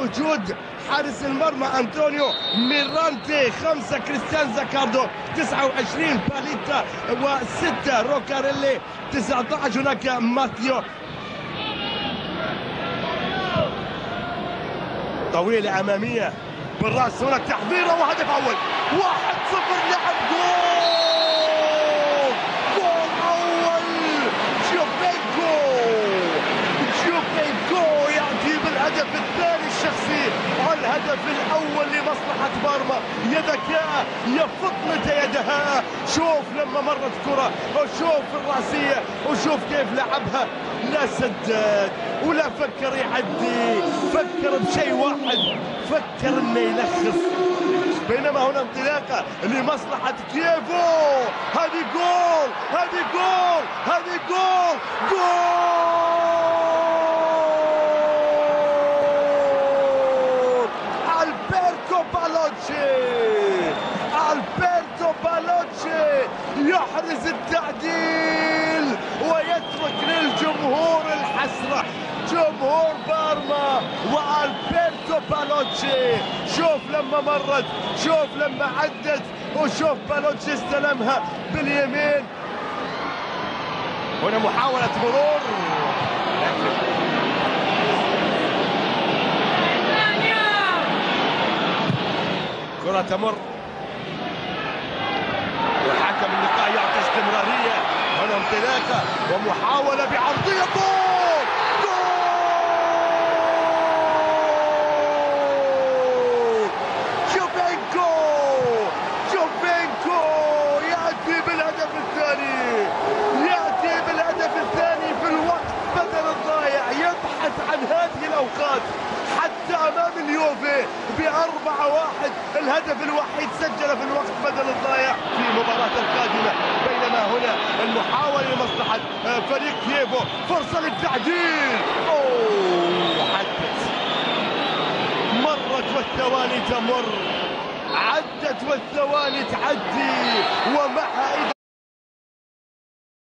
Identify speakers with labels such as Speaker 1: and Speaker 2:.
Speaker 1: وجود حارس المرمى أنطونيو ميرانتي، 5 كريستيان زاكاردو، 29 باليتا، و6 روكاريلي، 19 هناك ماثيو. طويلة أمامية بالرأس، هناك تحضيره وهدف أول، 1-0 لعب جول أول. جوبينكو يأتي بالهدف الثاني الشخصي والهدف الأول لمصلحة بارما. يا ذكاء، يا فطنة يدها، شوف لما مرت كرة وشوف الرأسية وشوف كيف لعبها، لا سدد ولا فكر يعدي، فكر بشيء واحد، فكر انه يلخص. بينما هنا انطلاقه لمصلحه كييفو، هذه جول، هذه جول، هذه جول، جول! البرتو بالوتشي، البرتو بالوتشي يحرز التعديل ويترك للجمهور الحسرة، جمهور بارما والبرتو بالوتشي. شوف لما مرت، شوف لما عدت، وشوف بالوتشي استلمها باليمين. هنا محاولة مرور، كرة تمر والحكم اللقاء يعطي استمرارية. هنا انطلاقة ومحاولة بعرضية، جول! جوبينكو يأتي بالهدف الثاني، يأتي بالهدف الثاني في الوقت بدل الضايع، يبحث عن هذه الأوقات حتى أمام اليوفي ب4-1. الهدف الوحيد سجل في الوقت بدل الضايع في المباراة القادمة. بينما هنا المحاولة لمصلحة فريق كييفو، فرصة للتعديل، عدت، مرت والثواني تمر، عدت والثواني تعدي، ومعها